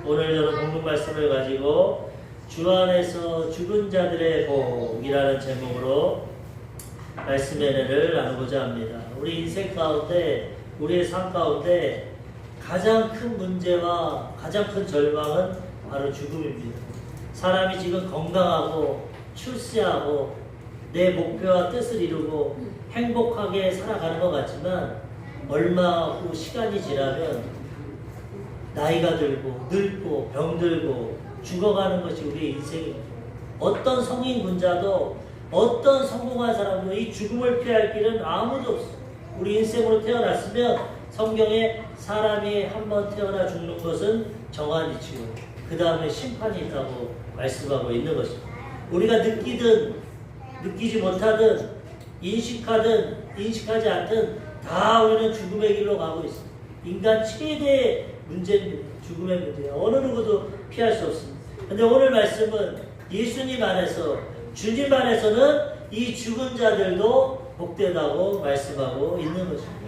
오늘 저는 본문 말씀을 가지고 주 안에서 죽은 자들의 복이라는 제목으로 말씀의 은혜를 나누고자 합니다. 우리 인생 가운데, 우리의 삶 가운데 가장 큰 문제와 가장 큰 절망은 바로 죽음입니다. 사람이 지금 건강하고 출세하고 내 목표와 뜻을 이루고 행복하게 살아가는 것 같지만 얼마 후 시간이 지나면 나이가 들고 늙고 병들고 죽어가는 것이 우리의 인생입니다. 어떤 성인 군자도 어떤 성공한 사람도 이 죽음을 피할 길은 아무도 없어. 우리 인생으로 태어났으면 성경에 사람이 한번 태어나 죽는 것은 정한 이치고 그 다음에 심판이 있다고 말씀하고 있는 것입니다. 우리가 느끼든 느끼지 못하든 인식하든 인식하지 않든 다 우리는 죽음의 길로 가고 있습니다. 인간 최대의 문제입니다. 죽음의 문제야. 어느 누구도 피할 수 없습니다. 그런데 오늘 말씀은 예수님 안에서, 주님 안에서는 이 죽은 자들도 복되다고 말씀하고 있는 것입니다.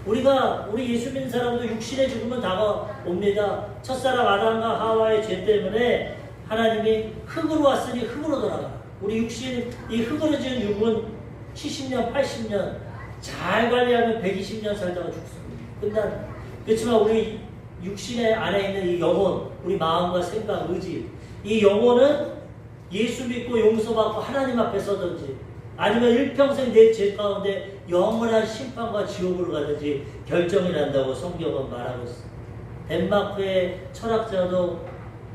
우리 예수 믿는 사람도 육신의 죽음은 다가옵니다. 첫사람 아담과 하와의 죄 때문에 하나님이 흙으로 왔으니 흙으로 돌아가. 우리 육신, 이 흙으로 지은 육은 70년, 80년 잘 관리하면 120년 살다가 죽습니다. 끝난. 그렇지만 우리 육신의 안에 있는 이 영혼, 우리 마음과 생각, 의지, 이 영혼은 예수 믿고 용서받고 하나님 앞에 서든지 아니면 일평생 내 죄 가운데 영원한 심판과 지옥으로 가든지 결정이 난다고 성경은 말하고 있습니다. 덴마크의 철학자도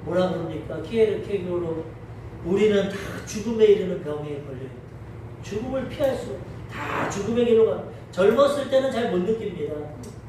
뭐라 그럽니까? 키에르 케교로 우리는 다 죽음에 이르는 병에 걸려있다. 죽음을 피할 수 다 죽음의 길로 가. 젊었을 때는 잘 못 느낍니다.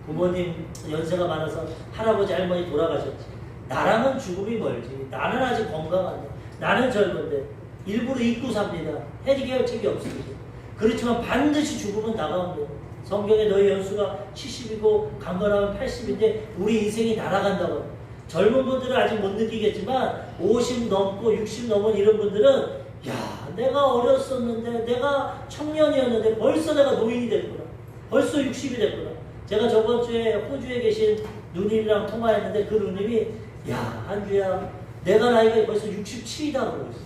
부모님 연세가 많아서 할아버지 할머니 돌아가셨지. 나랑은 죽음이 멀지. 나는 아직 건강한데. 나는 젊은데. 일부러 잊고 삽니다. 해결 책이 없습니다. 그렇지만 반드시 죽음은 다가옵니다. 성경에 너희 연수가 70이고 강건하면 80인데 우리 인생이 날아간다고. 젊은 분들은 아직 못 느끼겠지만 50 넘고 60 넘은 이런 분들은 야, 내가 어렸었는데 내가 청년이었는데 벌써 내가 노인이 됐구나. 벌써 60이 됐구나. 제가 저번 주에 호주에 계신 누님이랑 통화했는데 그 누님이 야, 한주야 내가 나이가 벌써 67이다 그러고 있어.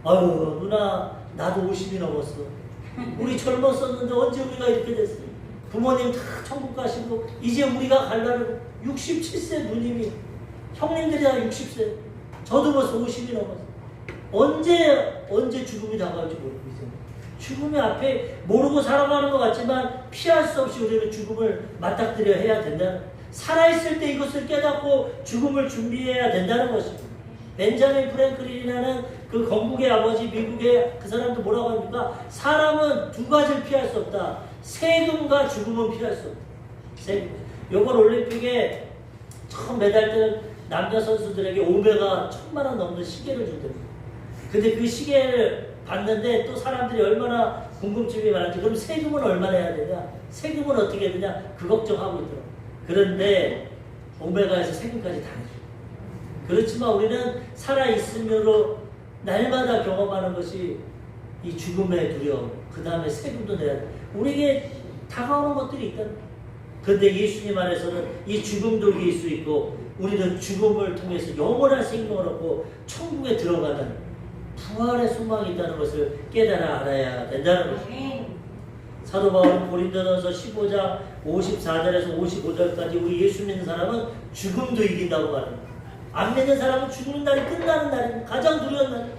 아유 누나 나도 50이 넘었어. 우리 젊었었는데 언제 우리가 이렇게 됐어. 부모님 다 천국 가시고 이제 우리가 갈 날은 67세 누님이 형님들이 다 60세 저도 벌써 50이 넘었어. 언제 죽음이 다가올지 모르고 있어요. 죽음이 앞에 모르고 살아가는 것 같지만 피할 수 없이 우리는 죽음을 맞닥뜨려 해야 된다는, 살아있을 때 이것을 깨닫고 죽음을 준비해야 된다는 것입니다. 벤자민 프랭클린이라는 그 건국의 아버지, 미국의 그 사람도 뭐라고 합니까? 사람은 두 가지를 피할 수 없다. 세금과 죽음은 피할 수 없다. 세금. 요번 올림픽에 처음 메달 때는 남자 선수들에게 오메가 1000만 원 넘는 시계를 준답니다. 근데 그 시계를 봤는데 또 사람들이 얼마나 궁금증이 많은지, 그럼 세금은 얼마나 해야 되냐? 세금은 어떻게 해야 되냐? 그 걱정하고 있더라고요. 그런데 오메가에서 세금까지 다 해줘요. 그렇지만 우리는 살아있음으로 날마다 경험하는 것이 이 죽음의 두려움, 그 다음에 세금도 내야 돼. 우리에게 다가오는 것들이 있다. 그런데 예수님 안에서는 이 죽음도 이길 수 있고 우리는 죽음을 통해서 영원한 생명을 얻고 천국에 들어가는 부활의 소망이 있다는 것을 깨달아 알아야 된다는 것입니다. 사도 바울은 고린도전서 15장 54절에서 55절까지 우리 예수 믿는 사람은 죽음도 이긴다고 말합니다. 안 믿는 사람은 죽는 날이 끝나는 날입니다. 가장 두려운 날.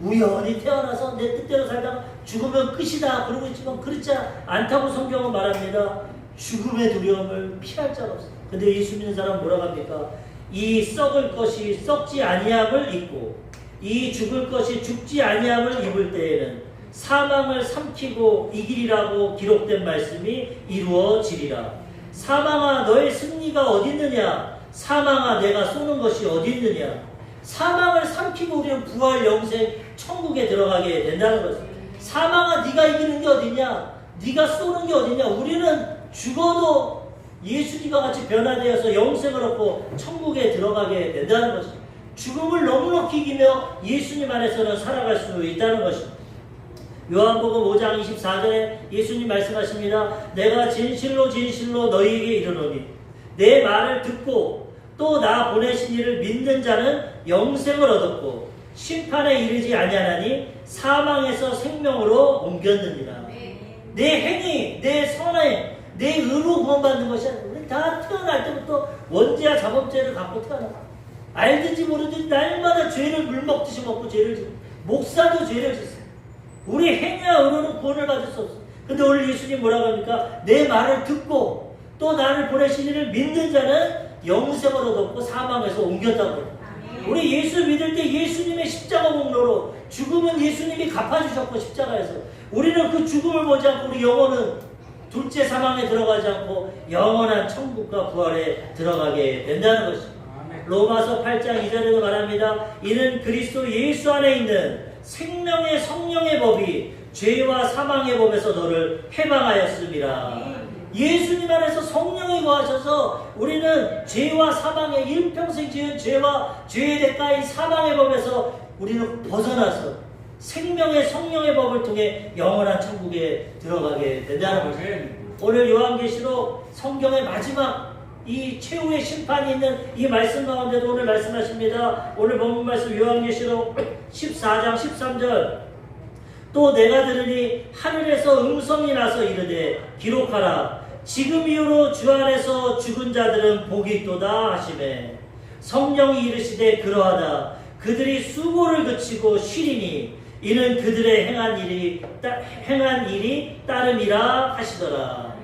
우연히 태어나서 내 뜻대로 살다가 죽으면 끝이다 그러고 있지만 그렇지 않다고 성경은 말합니다. 죽음의 두려움을 피할 자가 없습니다. 근데 예수 믿는 사람은 뭐라고 합니까? 이 썩을 것이 썩지 아니함을 입고 이 죽을 것이 죽지 아니함을 입을 때에는 사망을 삼키고 이기리라고 기록된 말씀이 이루어지리라. 사망아 너의 승리가 어디 있느냐? 사망아 내가 쏘는 것이 어디 있느냐? 사망을 삼키고 우리는 부활 영생 천국에 들어가게 된다는 것입니다. 사망아 네가 이기는 게 어디냐? 네가 쏘는 게 어디냐? 우리는 죽어도 예수님과 같이 변화되어서 영생을 얻고 천국에 들어가게 된다는 것입니다. 죽음을 넉넉히 이기며 예수님 안에서는 살아갈 수 있다는 것입니다. 요한복음 5장 24절에 예수님 말씀하십니다. 내가 진실로 진실로 너희에게 이르노니 내 말을 듣고 또 나 보내신 이를 믿는 자는 영생을 얻었고 심판에 이르지 아니하나니 사망에서 생명으로 옮겼느니라. 내 행위, 내 선행, 내 의로 구원받는 것이 아니라 우리 다 태어날 때부터 원죄와 자범죄를 갖고 태어나. 알든지 모르든지 날마다 죄를 물먹듯이 먹고 죄를 짓고 목사도 죄를 짓어요. 우리 행위와 의로는 구원을 받을 수 없어요. 근데 오늘 예수님 뭐라고 합니까? 내 말을 듣고 또 나를 보내신 이를 믿는 자는 영생을 얻었고 사망에서 옮겼다고 해요. 우리 예수 믿을 때 예수님의 십자가 공로로 죽음은 예수님이 갚아주셨고 십자가에서 우리는 그 죽음을 보지 않고 우리 영혼은 둘째 사망에 들어가지 않고 영원한 천국과 부활에 들어가게 된다는 것입니다. 로마서 8장 2절에도 말합니다. 이는 그리스도 예수 안에 있는 생명의 성령의 법이 죄와 사망의 법에서 너를 해방하였음이라. 예수님 안에서 성령이 거하셔서 우리는 죄와 사망의 일평생 지은 죄와 죄의 대가인 사망의 법에서 우리는 벗어나서 생명의 성령의 법을 통해 영원한 천국에 들어가게 된다는 것입니다. 오늘 요한계시록 성경의 마지막 이 최후의 심판이 있는 이 말씀 가운데도 오늘 말씀하십니다. 오늘 본문 말씀 요한계시록 14장 13절 또 내가 들으니 하늘에서 음성이 나서 이르되 기록하라 지금 이후로 주 안에서 죽은 자들은 복이 있도다 하시매 성령이 이르시되 그러하다 그들이 수고를 그치고 쉬리니 이는 그들의 행한 일이 따름이라 하시더라.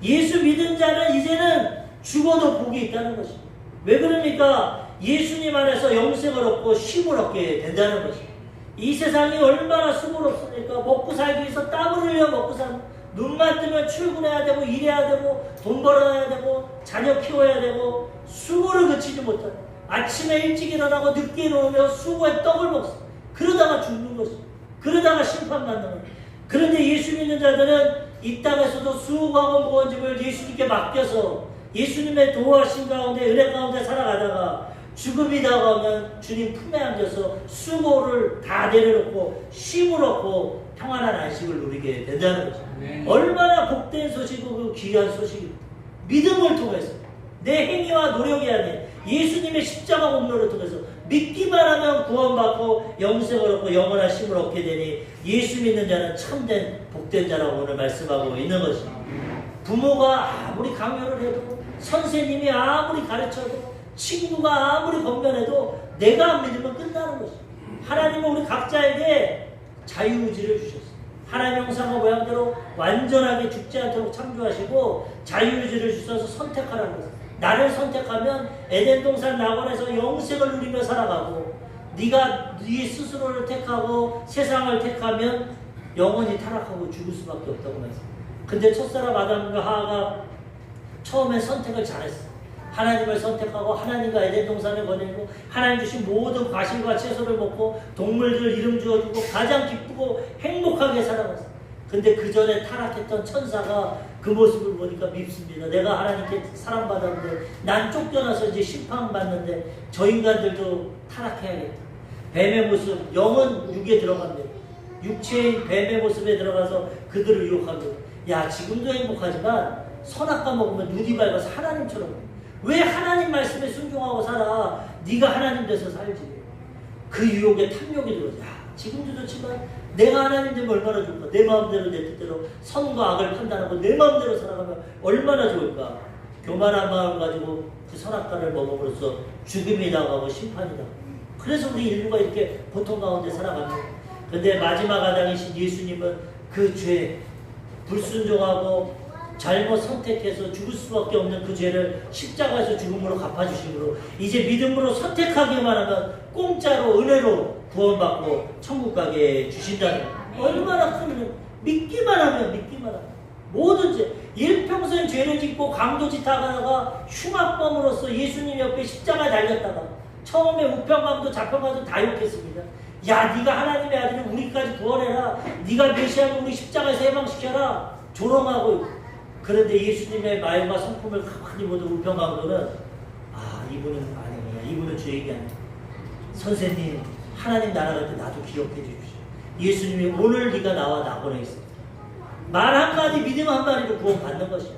예수 믿은 자는 이제는 죽어도 복이 있다는 것입니다. 왜 그럽니까? 예수님 안에서 영생을 얻고 쉼을 얻게 된다는 것입니다. 이 세상이 얼마나 수고롭습니까? 먹고 살기 위해서 땀을 흘려 먹고 사는 눈만 뜨면 출근해야 되고 일해야 되고 돈 벌어야 되고 자녀 키워야 되고 수고를 그치지 못하는 아침에 일찍 일어나고 늦게 일어나며 수고에 떡을 먹습니다. 그러다가 죽는 것입니다. 그러다가 심판받는 것입니다. 그런데 예수 믿는 자들은 이 땅에서도 수고하고 무거운 짐을 예수님께 맡겨서 예수님의 도와신 가운데 은혜 가운데 살아가다가 죽음이 다가오면 주님 품에 안겨서 수고를 다 내려놓고 쉼을 얻고 평안한 안식을 누리게 된다는 거죠. 얼마나 복된 소식이고 그 귀한 소식입니다. 믿음을 통해서 내 행위와 노력이 아닌 예수님의 십자가 공로를 통해서 믿기만 하면 구원받고 영생을 얻고 영원한 쉼을 얻게 되니 예수 믿는 자는 참된 복된 자라고 오늘 말씀하고 있는 것입니다. 부모가 아무리 강요를 해도 선생님이 아무리 가르쳐도 친구가 아무리 건면해도 내가 안 믿으면 끝나는 것입니다. 하나님은 우리 각자에게 자유의지를 주셨어요. 하나님의 형상과 모양대로 완전하게 죽지 않도록 창조하시고 자유의지를 주셔서 선택하라는 것입니다. 나를 선택하면 에덴 동산 낙원에서 영생을 누리며 살아가고 네가 네 스스로를 택하고 세상을 택하면 영원히 타락하고 죽을 수밖에 없다고 말했습니다. 근데 첫사람 아담과 하와가 처음에 선택을 잘했어. 하나님을 선택하고 하나님과 에덴 동산을 거닐고 하나님 주신 모든 과실과 채소를 먹고 동물들 이름 지어주고 가장 기쁘고 행복하게 살아갔어. 근데 그 전에 타락했던 천사가 그 모습을 보니까 밉습니다. 내가 하나님께 사랑받았는데 난 쫓겨나서 이제 심판받는데 저 인간들도 타락해야겠다. 뱀의 모습, 영은 육에 들어갑니다. 육체인 뱀의 모습에 들어가서 그들을 유혹합니다. 야, 지금도 행복하지만 선악과 먹으면 눈이 밝아서 하나님처럼 왜 하나님 말씀에 순종하고 살아? 네가 하나님 돼서 살지. 그 유혹에 탐욕이 들어서 야, 지금도 좋지만 내가 하나님 되면 얼마나 좋을까? 내 마음대로 내 뜻대로 선과 악을 판단하고 내 마음대로 살아가면 얼마나 좋을까? 교만한 마음을 가지고 그 선악과를 먹음으로써 죽음이 나가고 심판이 나가고 그래서 우리 인류가 이렇게 고통 가운데 살아갑니다. 근데 마지막 아당이신 예수님은 그 죄, 불순종하고 잘못 선택해서 죽을 수밖에 없는 그 죄를 십자가에서 죽음으로 갚아주심으로 이제 믿음으로 선택하기만 하면 공짜로 은혜로 구원받고 천국 가게 주신다는 얼마나 큰 믿기만 하면 모든 죄 일평생 죄를 짓고 강도짓 하다가 흉악범으로서 예수님 옆에 십자가에 달렸다가 처음에 우평강도 자평강도 다 욕했습니다. 야, 네가 하나님의 아들이 우리까지 구원해라. 네가 메시아를 우리 십자가에서 해방시켜라. 조롱하고 그런데 예수님의 마음과 성품을 가만히 보던 우평강도는 아, 이분은 아니구나. 이분은 죄인이 아니야. 선생님, 하나님 나라 갈 때 나도 기억해 주십시오. 예수님이 오늘 네가 나와 낙원에 있어. 말 한마디 믿음 한마디로 구원 받는 것이야.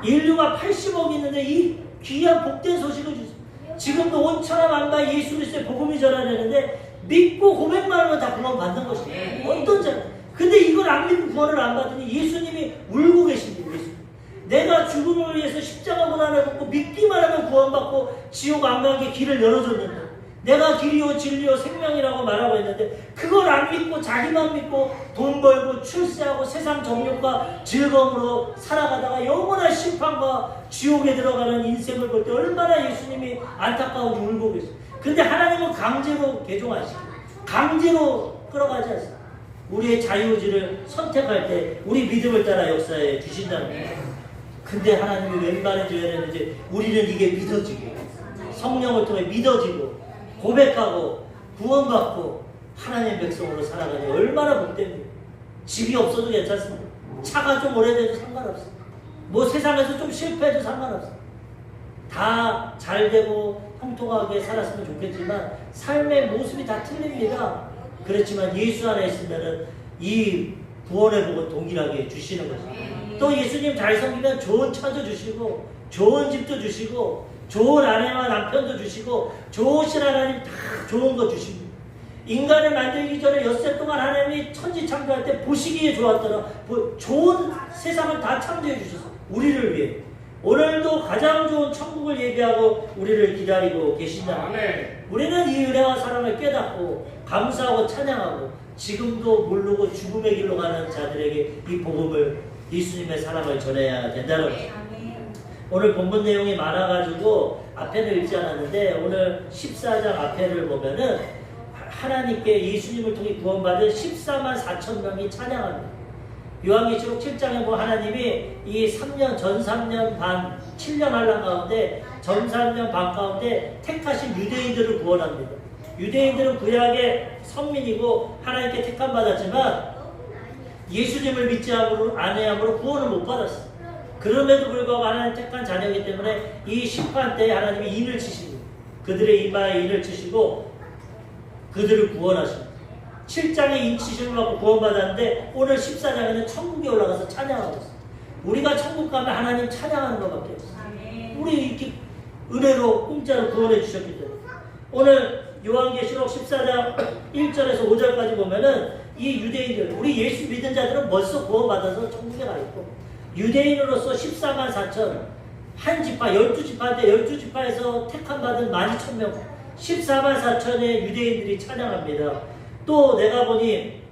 인류가 80억 있는데 이 귀한 복된 소식을 주세요. 지금도 온 천하 만가 예수 그리스도의 복음이 전하려는데 믿고 고백만 하면 다 구원 받는 것입니다. 어떤 자? 근데 이걸 안 믿고 구원을 안 받으니 예수님이 울고 계십니다. 예수님. 내가 죽음을 위해서 십자가 고난을 받고 믿기만 하면 구원받고 지옥 안 가게 길을 열어줬는데 내가 길이요 진리요 생명이라고 말하고 있는데 그걸 안 믿고 자기만 믿고 돈 벌고 출세하고 세상 정욕과 즐거움으로 살아가다가 영원한 심판과 지옥에 들어가는 인생을 볼 때 얼마나 예수님이 안타까운지 울고 계세요. 근데 하나님은 강제로 개종하시고 강제로 끌어가지 않습니다. 우리의 자유의지를 선택할 때 우리 믿음을 따라 역사해 주신다는 거예요. 근데 하나님이 웬만한 죄는 이제 우리는 이게 믿어지고 성령을 통해 믿어지고 고백하고 구원받고 하나님의 백성으로 살아가니 얼마나 복됩니까? 집이 없어도 괜찮습니다. 차가 좀 오래돼도 상관없습니다. 뭐 세상에서 좀 실패해도 상관없습니다. 다 잘되고 형통하게 살았으면 좋겠지만 삶의 모습이 다 틀립니다. 그렇지만 예수 안에 있으면 이 구원의 복은 동일하게 주시는 거죠. 또 예수님 잘 섬기면 좋은 차도 주시고 좋은 집도 주시고 좋은 아내와 남편도 주시고 좋으신 하나님 다 좋은 거 주십니다. 인간을 만들기 전에 엿새 동안 하나님이 천지 창조할 때 보시기에 좋았더라. 좋은 세상을 다 창조해 주셔서 우리를 위해 오늘도 가장 좋은 천국을 예비하고 우리를 기다리고 계신다. 우리는 이 은혜와 사랑을 깨닫고 감사하고 찬양하고 지금도 모르고 죽음의 길로 가는 자들에게 이 복음을 예수님의 사랑을 전해야 된다는 거죠. 오늘 본문 내용이 많아가지고 앞에는 읽지 않았는데 오늘 14장 앞에를 보면은 하나님께 예수님을 통해 구원받은 14만 4천 명이 찬양합니다. 요한계시록 7장에 뭐 하나님이 이 3년 전 3년 반 7년 한란 가운데 전 3년 반 가운데 택하신 유대인들을 구원합니다. 유대인들은 구약의 선민이고 하나님께 택함 받았지만 예수님을 믿지 아니함으로 구원을 못 받았어요. 그럼에도 불구하고 하나님 택한 자녀이기 때문에 이 심판 때 하나님이 인을 치십니다. 그들의 이마에 인을 치시고 그들을 구원하십니다. 7장에 인 치심을 받고 구원받았는데 오늘 14장에는 천국에 올라가서 찬양하고 있어요. 우리가 천국 가면 하나님 찬양하는 것밖에 없어요. 우리 이렇게 은혜로 공짜로 구원해 주셨기 때문에 오늘 요한계시록 14장 1절에서 5절까지 보면은 이 유대인들, 우리 예수 믿은 자들은 벌써 구원받아서 천국에 가 있고 유대인으로서 14만 4천 한 지파 12지파인데 12지파에서 택함받은 12,000명 14만 4천의 유대인들이 찬양합니다. 또 내가 보니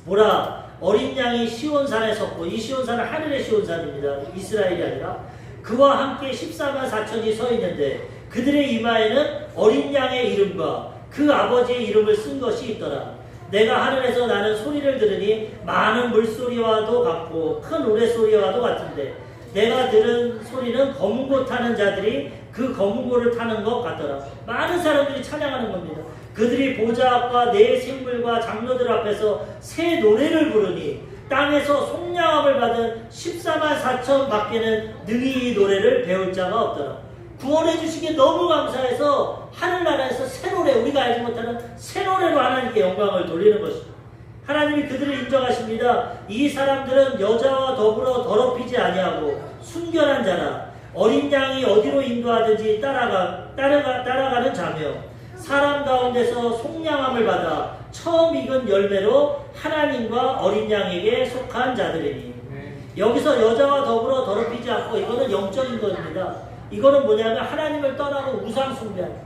보라 어린 양이 시온산에 섰고 이 시온산은 하늘의 시온산입니다. 이스라엘이 아니라 그와 함께 14만 4천이 서 있는데 그들의 이마에는 어린 양의 이름과 그 아버지의 이름을 쓴 것이 있더라. 내가 하늘에서 나는 소리를 들으니 많은 물소리와도 같고 큰 우레소리와도 같은데 내가 들은 소리는 검은고 타는 자들이 그 검은고를 타는 것 같더라. 많은 사람들이 찬양하는 겁니다. 그들이 보좌 앞과 네 생물과 장로들 앞에서 새 노래를 부르니 땅에서 속량함을 받은 14만 4천 밖에는 능히 이 노래를 배울 자가 없더라. 구원해 주시기에 너무 감사해서 하늘나라에서 새 노래, 우리가 알지 못하는 새 노래로 하나님께 영광을 돌리는 것입니다. 하나님이 그들을 인정하십니다. 이 사람들은 여자와 더불어 더럽히지 아니하고 순결한 자라 어린 양이 어디로 인도하든지 따라가는 자며 사람 가운데서 속량함을 받아 처음 익은 열매로 하나님과 어린 양에게 속한 자들이니 여기서 여자와 더불어 더럽히지 않고 이거는 영적인 것입니다. 이거는 뭐냐면 하나님을 떠나고 우상 숭배합니다.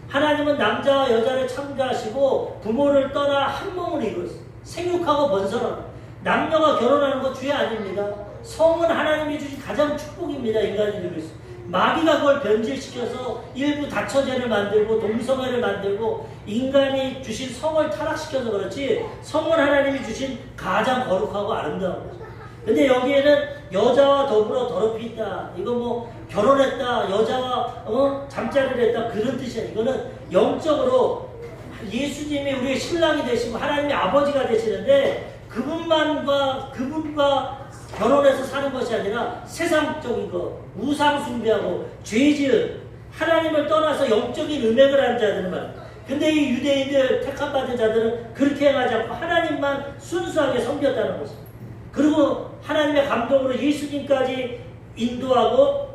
하나님은 남자와 여자를 창조하시고 부모를 떠나 한 몸을 이루었어요. 생육하고 번성하고 남녀가 결혼하는 거 주의 아닙니다. 성은 하나님이 주신 가장 축복입니다. 인간이 누릴 수. 마귀가 그걸 변질시켜서 일부 다처제를 만들고 동성애를 만들고 인간이 주신 성을 타락시켜서 그렇지 성은 하나님이 주신 가장 거룩하고 아름다운 거죠. 근데 여기에는 여자와 더불어 더럽히다. 이거 뭐 결혼했다. 여자와 잠자리를 했다. 그런 뜻이야. 이거는 영적으로 예수님이 우리의 신랑이 되시고 하나님의 아버지가 되시는데 그분과 결혼해서 사는 것이 아니라 세상적인 것, 우상 숭배하고 죄 지은 하나님을 떠나서 영적인 음행을 하는 자들은 말이야. 근데 이 유대인들 택함받은 자들은 그렇게 행하지 않고 하나님만 순수하게 섬겼다는 것입니다. 그리고 하나님의 감동으로 예수님까지 인도하고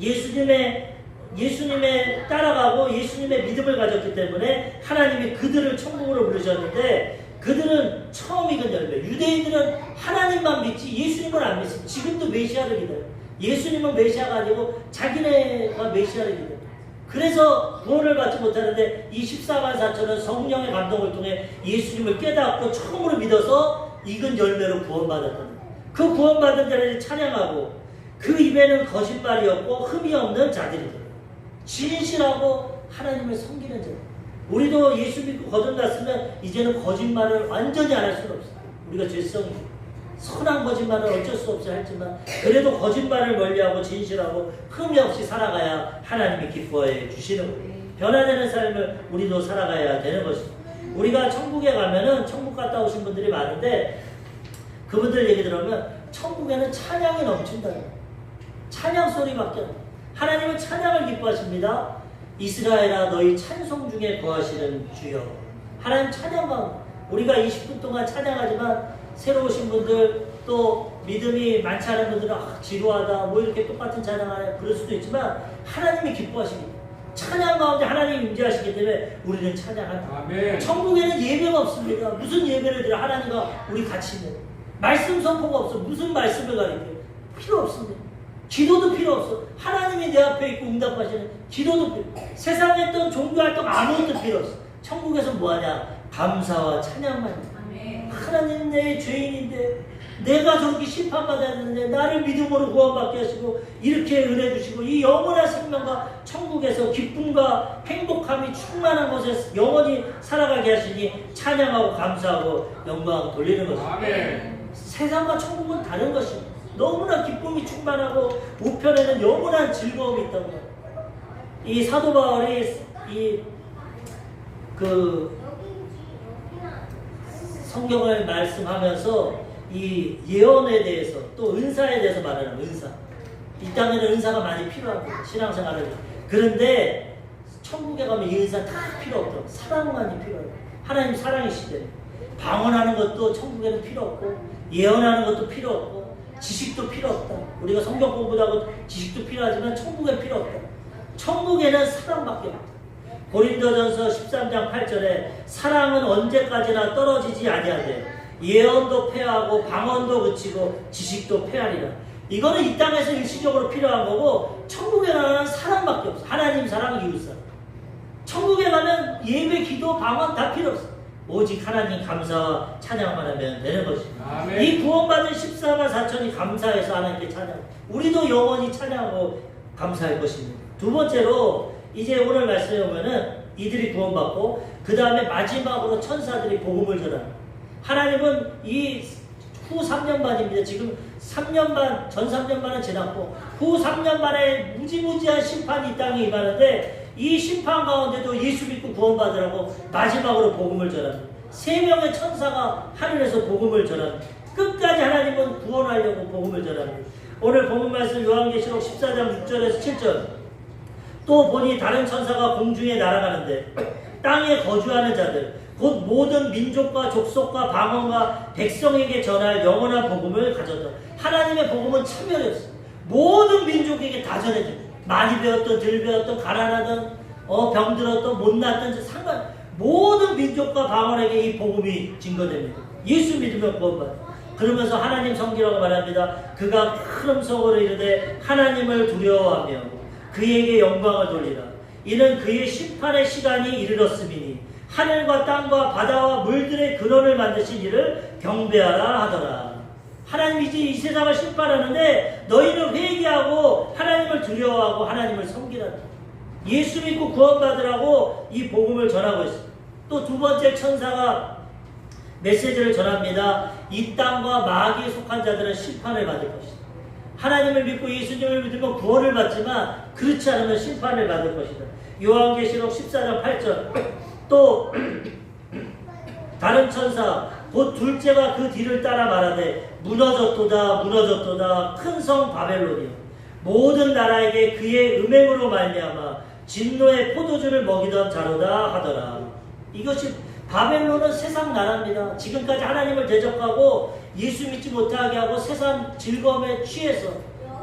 예수님의 예수님의 따라가고 예수님의 믿음을 가졌기 때문에 하나님이 그들을 천국으로 부르셨는데 그들은 처음 익은 열매. 유대인들은 하나님만 믿지 예수님을 안 믿습니다. 지금도 메시아를 기다려요. 예수님은 메시아가 아니고 자기네가 메시아를 기다려요. 그래서 구원을 받지 못하는데 이 14만 4천은 성령의 감동을 통해 예수님을 깨닫고 처음으로 믿어서 익은 열매로 구원받았다. 그 구원받은 자를 찬양하고 그 입에는 거짓말이 없고 흠이 없는 자들이다. 진실하고 하나님을 섬기는 자. 우리도 예수 믿고 거듭났으면 이제는 거짓말을 완전히 안 할 수는 없어요. 우리가 죄성이 선한 거짓말은 어쩔 수 없이 하지만 그래도 거짓말을 멀리하고 진실하고 흠이 없이 살아가야 하나님이 기뻐해 주시는 거예요. 변화되는 삶을 우리도 살아가야 되는 것입니다. 우리가 천국에 가면은 천국 갔다 오신 분들이 많은데 그분들 얘기 들으면 천국에는 찬양이 넘친다. 찬양 소리밖에 안 나요. 하나님은 찬양을 기뻐하십니다. 이스라엘아 너희 찬송 중에 거하시는 주여. 하나님 찬양과 우리가 20분 동안 찬양하지만 새로 오신 분들 또 믿음이 많지 않은 분들은 지루하다 뭐 이렇게 똑같은 찬양하냐 그럴 수도 있지만 하나님이 기뻐하십니다. 찬양 가운데 하나님이 임재하시기 때문에 우리는 찬양한다. 천국에는 예배가 없습니다. 무슨 예배를 드려 하나님과 우리 같이 있는 말씀 선포가 없어. 무슨 말씀을 가리켜요? 필요 없습니다. 기도도 필요 없어. 하나님이 내 앞에 있고 응답하시는 기도도 필요 없어. 세상에 있던 종교활동 아무것도 필요 없어. 천국에서 뭐하냐? 감사와 찬양만. 하나님 내 죄인인데 내가 저렇게 심판받아야 되는데 나를 믿음으로 구원받게 하시고 이렇게 은혜 주시고 이 영원한 생명과 천국에서 기쁨과 행복함이 충만한 곳에서 영원히 살아가게 하시니 찬양하고 감사하고 영광 돌리는 것입니다. 세상과 천국은 다른 것입니다. 너무나 기쁨이 충만하고 우편에는 영원한 즐거움이 있다고 합니다. 이 사도 바울이 성경을 말씀하면서 이 예언에 대해서 또 은사에 대해서 말하는 은사. 이 땅에는 은사가 많이 필요합니다. 신앙생활을. 그런데 천국에 가면 이 은사 다 필요 없더라고요. 사랑만이 필요해요. 하나님 사랑이시대. 방언하는 것도 천국에는 필요 없고 예언하는 것도 필요 없고 지식도 필요 없다. 우리가 성경 공부도 하고 지식도 필요하지만 천국엔 필요 없다. 천국에는 사랑밖에 없다. 고린도전서 13장 8절에 사랑은 언제까지나 떨어지지 아니하되 예언도 패하고 방언도 그치고 지식도 패하리라. 이거는 이 땅에서 일시적으로 필요한 거고 천국에 가면 사랑밖에 없어. 하나님 사랑, 이웃 사랑. 천국에 가면 예배, 기도, 방언 다 필요 없어. 오직 하나님 감사와 찬양만 하면 되는 것입니다. 이 구원받은 14만 4천이 감사해서 하나님께 찬양. 우리도 영원히 찬양하고 감사할 것입니다. 두 번째로 이제 오늘 말씀에 보면은 이들이 구원받고 그 다음에 마지막으로 천사들이 복음을 전하는. 하나님은 이 후 3년 반입니다. 지금 3년 반, 전 3년 반은 지났고 후 3년 반에 무지무지한 심판이 이 땅에 임하는데 이 심판 가운데도 예수 믿고 구원받으라고 마지막으로 복음을 전합니다. 3명의 천사가 하늘에서 복음을 전합니다. 끝까지 하나님은 구원하려고 복음을 전합니다. 오늘 본문 말씀 요한계시록 14장 6절에서 7절. 또 보니 다른 천사가 공중에 날아가는데 땅에 거주하는 자들 곧 모든 민족과 족속과 방언과 백성에게 전할 영원한 복음을 가졌다. 하나님의 복음은 참여였어. 모든 민족에게 다 전해줘. 많이 배웠던 덜 배웠던 가난하던 병들었던 못났던 상관 모든 민족과 방언에게 이 복음이 증거됩니다. 예수 믿으면 구원받아. 그러면서 하나님 섬기라고 말합니다. 그가 큰 음성으로 이르되 하나님을 두려워하며 그에게 영광을 돌리라. 이는 그의 심판의 시간이 이르렀음이니 하늘과 땅과 바다와 물들의 근원을 만드신 이를 경배하라 하더라. 하나님이 이제 이 세상을 심판하는데 너희는 회개하고 하나님을 두려워하고 하나님을 섬기라. 예수 믿고 구원받으라고 이 복음을 전하고 있습니다. 또 두 번째 천사가 메시지를 전합니다. 이 땅과 마귀에 속한 자들은 심판을 받을 것이다. 하나님을 믿고 예수님을 믿으면 구원을 받지만 그렇지 않으면 심판을 받을 것이다. 요한계시록 14장 8절. 또 다른 천사 곧 둘째가 그 뒤를 따라 말하되 무너졌도다 무너졌도다 큰 성 바벨론이요 모든 나라에게 그의 음행으로 말미암아 진노의 포도주를 먹이던 자로다 하더라. 이것이 바벨론은 세상 나라입니다. 지금까지 하나님을 대적하고 예수 믿지 못하게 하고 세상 즐거움에 취해서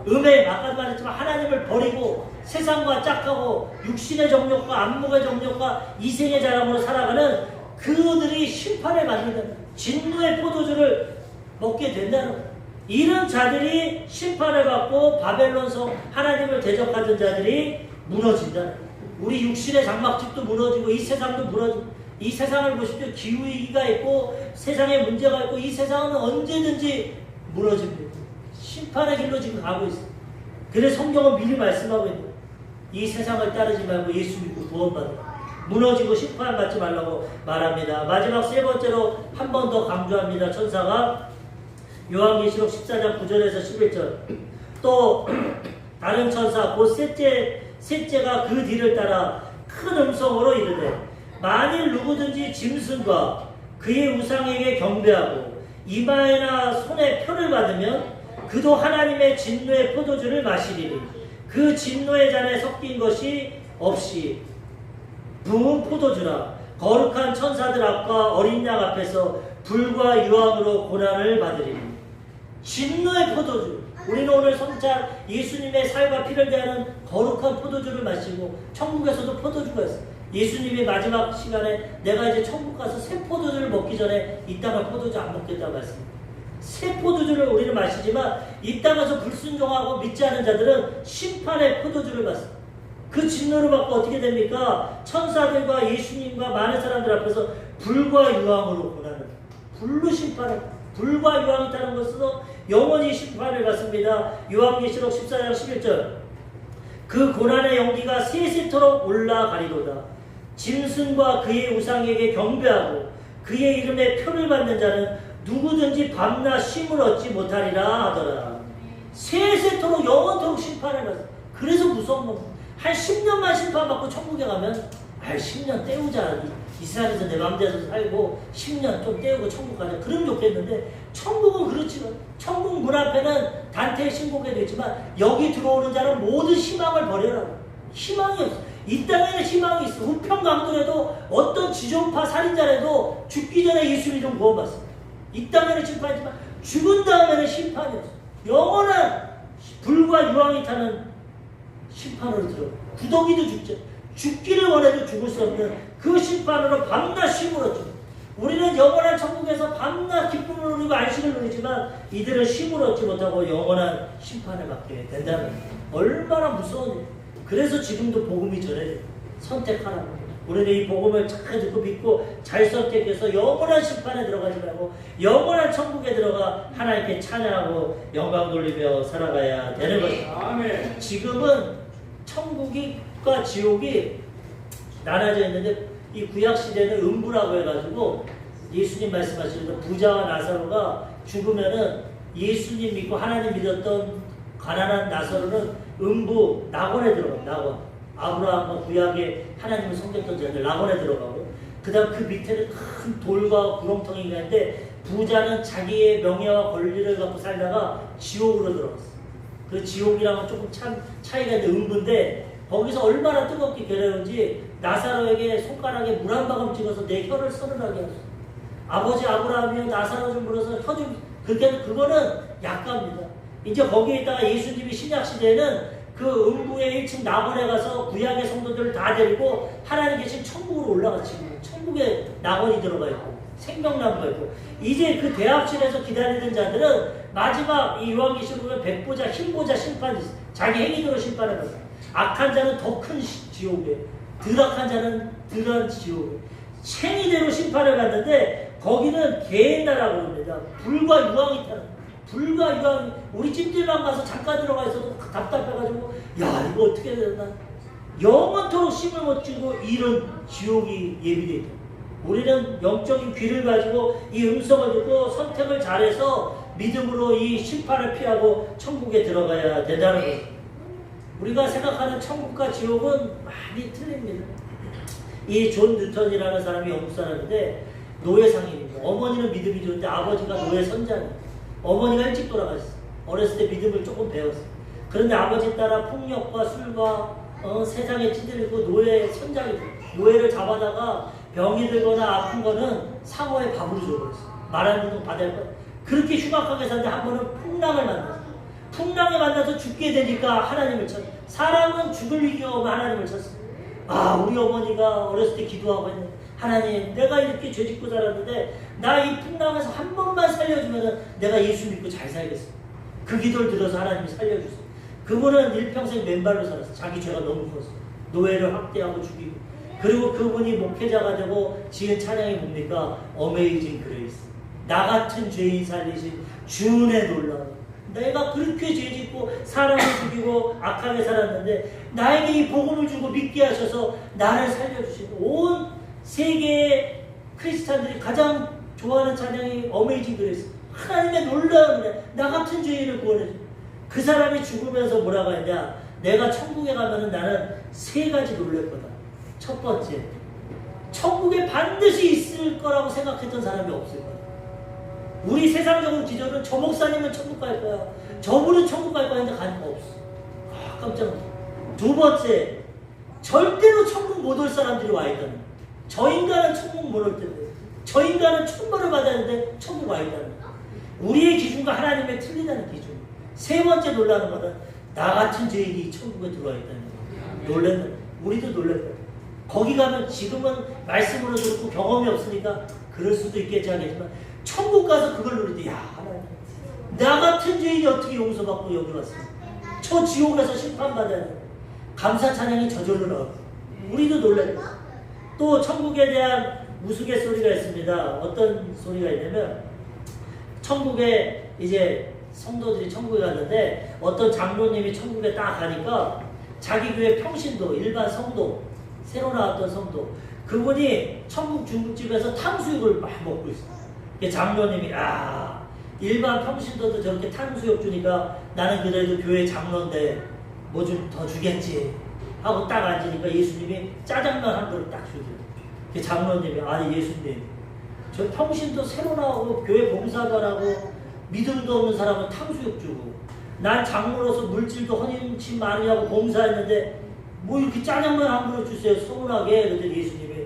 아까도 말했지만 하나님을 버리고 세상과 짝하고 육신의 정욕과 안목의 정욕과 이생의 자랑으로 살아가는 그들이 심판을 받는다. 진노의 포도주를 먹게 된다는 거예요. 이런 자들이 심판을 받고 바벨론성 하나님을 대적하던 자들이 무너진다는 거예요. 우리 육신의 장막집도 무너지고 이 세상도 무너지고 이 세상을 보십시오. 기후위기가 있고 세상에 문제가 있고 이 세상은 언제든지 무너집니다. 심판의 길로 지금 가고 있어요. 그래서 성경은 미리 말씀하고 있는 거예요. 이 세상을 따르지 말고 예수 믿고 구원받으라. 무너지고 심판받지 말라고 말합니다. 마지막 세 번째로 한 번 더 강조합니다. 천사가 요한계시록 14장 9절에서 11절 또 다른 천사 곧 셋째가 그 뒤를 따라 큰 음성으로 이르되 만일 누구든지 짐승과 그의 우상에게 경배하고 이마에나 손에 표를 받으면 그도 하나님의 진노의 포도주를 마시리니 그 진노의 잔에 섞인 것이 없이 부은 포도주라 거룩한 천사들 앞과 어린 양 앞에서 불과 유황으로 고난을 받으리니 진노의 포도주. 우리는 오늘 성찬 예수님의 살과 피를 대하는 거룩한 포도주를 마시고 천국에서도 포도주가 있어요. 예수님이 마지막 시간에 내가 이제 천국 가서 새 포도주를 먹기 전에 이 땅을 포도주 안 먹겠다고 말씀합니다. 새 포도주를 우리는 마시지만 이 땅에서 불순종하고 믿지 않은 자들은 심판의 포도주를 마십니다. 그 진노를 받고 어떻게 됩니까? 천사들과 예수님과 많은 사람들 앞에서 불과 유황으로 고난을 불로 심판을 불과 유황이 있다는 것은 영원히 심판을 받습니다. 요한계시록 14장 11절 그 고난의 연기가 세세토록 올라가리로다. 짐승과 그의 우상에게 경배하고 그의 이름에 표를 받는 자는 누구든지 밤낮 쉼을 얻지 못하리라 하더라. 세세토록 영원토록 심판을 받습니다. 그래서 무서운 겁니다. 한 10년만 심판받고 천국에 가면 10년 때우자. 이 세상에서 내 맘대로 살고 10년 좀 때우고 천국 가자. 그러면 좋겠는데 천국은 그렇지만 천국 문 앞에는 단테의 신곡에도 있지만 여기 들어오는 자는 모든 희망을 버려라. 희망이 없어. 이 땅에는 희망이 있어. 우평강도에도 어떤 지존파 살인자라도 죽기 전에 예수 이름 구원받습니다. 이 땅에는 심판이지만 죽은 다음에는 심판이 없어. 영원한 불과 유황이 타는 심판으로 들어. 구더기도 죽죠. 죽기를 원해도 죽을 수 없는 그 심판으로 밤낮 쉼을 얻죠. 우리는 영원한 천국에서 밤낮 기쁨을 누리고 안식을 누리지만 이들은 쉼을 얻지 못하고 영원한 심판을 받게 된다는 거예요. 얼마나 무서운 일. 그래서 지금도 복음이 전해져요. 선택하라는 거예요. 우리는 이 복음을 잘 듣고 믿고 잘 선택해서 영원한 심판에 들어가지 말고 영원한 천국에 들어가 하나님께 찬양하고 영광 돌리며 살아가야 되는 것입니다. 아멘. 지금은 천국과 지옥이 나눠져 있는데 이 구약시대는 음부라고 해가지고 예수님 말씀하시는 부자와 나사로가 죽으면은 예수님 믿고 하나님 믿었던 가난한 나사로는 음부 낙원에 들어가요. 낙원. 아브라함과 구약에 하나님을 섬겼던 자들 낙원에 들어가고 그 다음 그 밑에는 큰 돌과 구렁텅이가 있는데 부자는 자기의 명예와 권리를 갖고 살다가 지옥으로 들어갔어요. 그 지옥이랑은 조금 차이가 있는 음부인데 거기서 얼마나 뜨겁게 괴로운지 나사로에게 손가락에 물 한 방울 찍어서 내 혀를 서늘하게 하소서. 아버지 아브라함이여 나사로 좀 불어서 혀 좀 그거는 약갑니다. 이제 거기에다가 예수님이 신약시대에는 그 음부의 1층 낙원에 가서 구약의 성도들을 다 데리고 하나님 계신 천국으로 올라갔지. 천국에 낙원이 들어가 있고 생명나무가 있고 이제 그 대합실에서 기다리던 자들은 마지막 이 요한계시록에 백보자 흰보자 심판이 있어요. 자기 행위대로 심판을 받아요. 악한 자는 더 큰 지옥에 덜악한 자는 덜한 지옥에 행위대로 심판을 받는데 거기는 개인나라고 합니다. 불과 유황이 타는 불과 유황이 우리 찜질방 가서 잠깐 들어가 있어도 답답해가지고 야 이거 어떻게 해야 되나 영원토록 쉼을 못 주고 이런 지옥이 예비되어 있다. 우리는 영적인 귀를 가지고 이 음성을 듣고 선택을 잘해서 믿음으로 이 심판을 피하고 천국에 들어가야 된다는 거예요. 우리가 생각하는 천국과 지옥은 많이 틀립니다. 이 존 뉴턴이라는 사람이 영국 사람인데 노예상인입니다. 어머니는 믿음이 좋은데 아버지가 노예 선장이에요. 어머니가 일찍 돌아가셨어요. 어렸을 때 믿음을 조금 배웠어요. 그런데 아버지 따라 폭력과 술과 세상에 찌들고 노예 선장이 돼요. 노예를 잡아다가 병이 들거나 아픈 거는 상어의 밥으로 줘버렸어요. 말 안 듣는 받을 거. 그렇게 흉악하게 사는데 한 번은 풍랑을 만났어요. 풍랑에 만나서 죽게 되니까 하나님을 찾. 사람은 죽을 위기가 오면 하나님을 찾습니다. 아, 우리 어머니가 어렸을 때 기도하고 했는데, 하나님, 내가 이렇게 죄 짓고 살았는데 나 이 풍랑에서 한 번만 살려주면 내가 예수 믿고 잘 살겠어. 그 기도를 들어서 하나님이 살려주세요. 그분은 일평생 맨발로 살았어. 자기 죄가 너무 컸어. 노예를 학대하고 죽이고. 그리고 그분이 목회자가 되고 지은 찬양이 뭡니까? 어메이징 그레이스. 나 같은 죄인 살리신 주의 놀라움. 내가 그렇게 죄 짓고 사람을 죽이고 악하게 살았는데 나에게 이 복음을 주고 믿게 하셔서 나를 살려주시고, 온 세계의 크리스찬들이 가장 좋아하는 찬양이 어메이징 그레이스. 하나님의 놀라운 은혜. 나 같은 죄인을 구원해줘. 그 사람이 죽으면서 뭐라고 했냐? 내가 천국에 가면은 나는 세 가지 놀랄 거다. 첫 번째, 천국에 반드시 있을 거라고 생각했던 사람이 없을 거야. 우리 세상적으로 기도는 저 목사님은 천국 갈 거야, 저분은 천국 갈 거야 했는데 가는 거 없어. 아, 깜짝 놀랐어. 두 번째, 절대로 천국 못 올 사람들이 와 있다는 거야. 저 인간은 천국 못 올 텐데, 저 인간은 천벌을 받아야 하는데 천국 와 있다는 거야. 우리의 기준과 하나님의 틀리다는 기준. 세 번째 놀라는 거는 나 같은 죄인이 천국에 들어와 있다는 거야. 놀라는 거야. 우리도 놀랄 거야. 거기 가면 지금은 말씀으로 듣고 경험이 없으니까 그럴 수도 있겠지 하겠지만, 천국 가서 그걸 누릴 때, 야, 하나님, 나 같은 죄인이 어떻게 용서받고 여기 왔어? 저 지옥에서 심판받아야 돼. 감사 찬양이 저절로 나오고. 우리도 놀랄 거야. 또 천국에 대한 우스갯소리가 있습니다. 어떤 소리가 있냐면, 천국에 이제 성도들이 천국에 갔는데 어떤 장로님이 천국에 딱 가니까 자기 교회 평신도, 일반 성도, 새로 나왔던 성도, 그분이 천국 중국집에서 탕수육을 막 먹고 있어요. 장로님이, 일반 평신도도 저렇게 탕수육 주니까 나는 그래도 교회 장로인데 뭐 좀 더 주겠지 하고 딱 앉으니까 예수님이 짜장면 한 그릇 딱 주더라고요. 장로님이, 아니 예수님, 저 평신도 새로 나오고 교회 봉사도 안 하고 믿음도 없는 사람은 탕수육 주고, 난 장로로서 물질도 헌신 많이 하고 봉사했는데 뭐 이렇게 짜장면 한 그릇 주세요, 서운하게. 그랬더니 예수님이,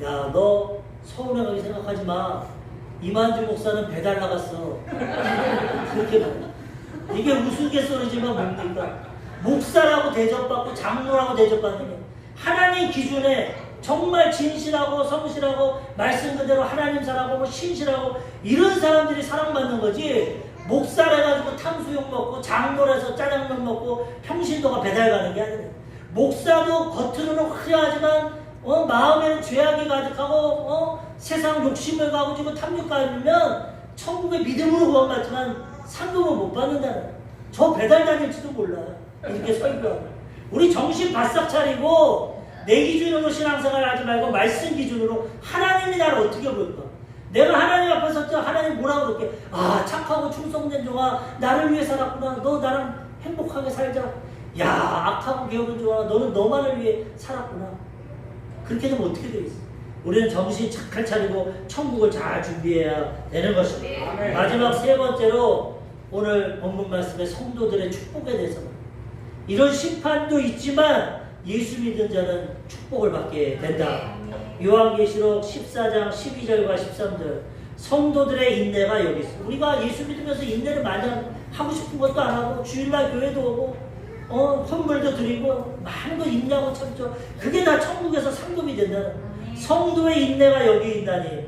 야, 너 서운하게 생각하지 마. 이만주 목사는 배달 나갔어. 그렇게 말해. 이게 우스갯소리지만 뭡니까? 목사라고 대접받고 장로라고 대접받는 게 하나님 기준에 정말 진실하고 성실하고 말씀 그대로 하나님 사랑하고 신실하고 이런 사람들이 사랑받는 거지, 목사를 해가지고 탕수육 먹고 장로라서 짜장면 먹고 평신도가 배달 가는 게 아니라, 목사도 겉으로는 화려하지만 마음에는 죄악이 가득하고 세상 욕심을 가지고 탐욕가지면 천국의 믿음으로 구원받지만 상금은 못 받는다는 거야. 저 배달 다닐지도 몰라. 이렇게 설교하고. 우리 정신 바싹 차리고 내 기준으로 신앙생활 하지 말고 말씀 기준으로 하나님이 나를 어떻게 볼까? 내가 하나님 앞에 섰죠. 하나님 뭐라고 그럴게? 아, 착하고 충성된 종아, 나를 위해 살았구나. 너 나랑 행복하게 살자. 야, 악하고 게으른 종아, 너는 너만을 위해 살았구나. 그렇게 되면 어떻게 되겠어? 우리는 정신 착할 차리고 천국을 잘 준비해야 되는 것입니다. 마지막 세 번째로 오늘 본문 말씀의 성도들의 축복에 대해서, 이런 심판도 있지만 예수 믿는 자는 축복을 받게 된다. 요한계시록 14장 12절과 13절, 성도들의 인내가 여기 있어. 우리가 예수 믿으면서 인내를 많이 하고 싶은 것도 안 하고 주일날 교회도 오고 선물도 드리고 많은 거 인내하고 참죠. 그게 다 천국에서 상급이 된다는 거예요. 성도의 인내가 여기 있다니,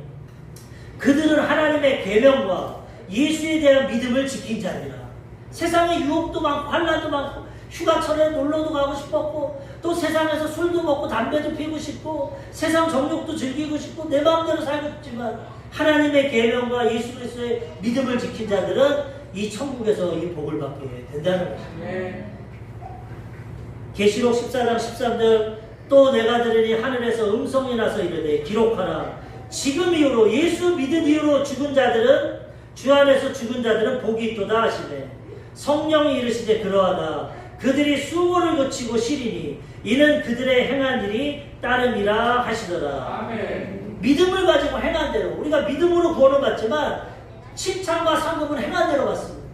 그들은 하나님의 계명과 예수에 대한 믿음을 지킨 자니라. 세상에 유혹도 많고 환난도 많고 휴가철에 놀러도 가고 싶었고 또 세상에서 술도 먹고 담배도 피우고 싶고 세상 정욕도 즐기고 싶고 내 마음대로 살고 싶지만 하나님의 계명과 예수 그리스도의 믿음을 지킨 자들은 이 천국에서 이 복을 받게 된다는 것입니다. 계시록 14장 13절, 또 내가 들으니 하늘에서 음성이 나서 이르되 기록하라. 지금 이후로 예수 믿은 이후로 죽은 자들은, 주 안에서 죽은 자들은 복이 있도다 하시네. 성령이 이르시되 그러하다. 그들이 수고를 거치고 쉬리니 이는 그들의 행한 일이 따름이라 하시더라. 아멘. 믿음을 가지고 행한 대로, 우리가 믿음으로 구원을 받지만 칭찬과 상급은 행한 대로 받습니다.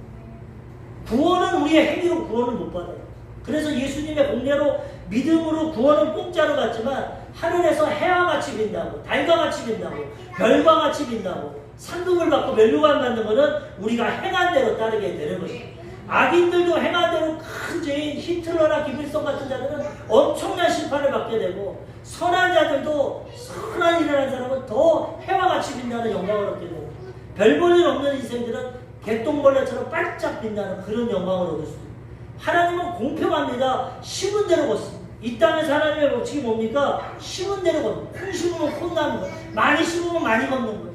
구원은 우리의 행위로 구원을 못 받아요. 그래서 예수님의 공례로 믿음으로 구원은 공짜로 받지만 하늘에서 해와 같이 빛나고 달과 같이 빛나고 별과 같이 빛나고 상급을 받고 멸류관 받는 것은 우리가 행한 대로 따르게 되는 것입니다. 악인들도 행한 대로 큰 죄인 히틀러나 김일성 같은 자들은 엄청난 심판을 받게 되고, 선한 자들도 선한 일을 하는 사람은 더 해와 같이 빛나는 영광을 얻게 되고, 별 볼 일 없는 인생들은 개똥벌레처럼 반짝 빛나는 그런 영광을 얻을 수 있습니다. 하나님은 공평합니다. 심은 대로 걷습니다. 이 땅에서 하나님의 법칙이 뭡니까? 심은 대로 걷는 거예요. 콩 심으면 콩 나는 거예요. 많이 심으면 많이 걷는 거예요.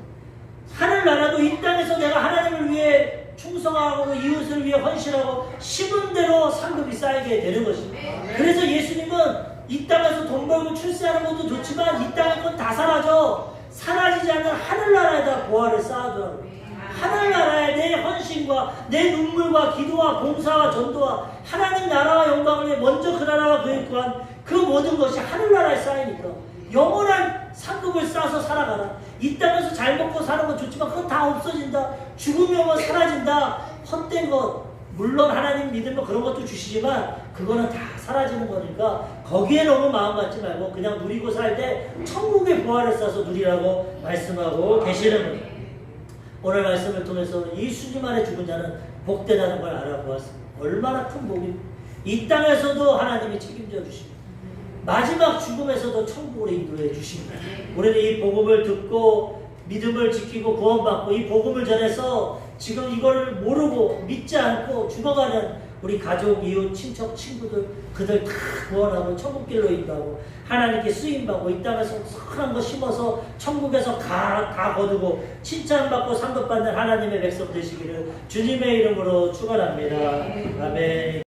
하늘나라도 이 땅에서 내가 하나님을 위해 충성하고 이웃을 위해 헌신하고 심은 대로 상급이 쌓이게 되는 것입니다. 그래서 예수님은 이 땅에서 돈 벌고 출세하는 것도 좋지만 이 땅의 건 다 사라져. 사라지지 않는 하늘나라에다 보화를 쌓아두라고. 하늘나라에 내 헌신과 내 눈물과 기도와 봉사와 전도와 하나님 나라와 영광을 위해 먼저 그 나라와 그의 구한 그 모든 것이 하늘나라에 쌓이니까 영원한 상급을 쌓아서 살아가라. 이 땅에서 잘 먹고 사는 건 좋지만 그건 다 없어진다. 죽음이 오면 사라진다. 헛된 것, 물론 하나님 믿으면 그런 것도 주시지만 그거는 다 사라지는 거니까 거기에 너무 마음 갖지 말고 그냥 누리고 살 때 천국의 보화를 쌓아서 누리라고 말씀하고 계시는 거예요. 오늘 말씀을 통해서 이 수님 안에 죽은 자는 복되다는 걸 알아보았습니다. 얼마나 큰 복입니다. 이 땅에서도 하나님이 책임져 주십니다. 마지막 죽음에서도 천국으로 인도해 주십니다. 우리는 이 복음을 듣고 믿음을 지키고 구원받고 이 복음을 전해서 지금 이걸 모르고 믿지 않고 죽어가는 우리 가족, 이웃, 친척, 친구들 그들 다 구원하고 천국길로 인도하고 하나님께 쓰임받고 이 땅에서 선한 거 심어서 천국에서 다 거두고 칭찬받고 상급받는 하나님의 백성 되시기를 주님의 이름으로 축원합니다. 아멘.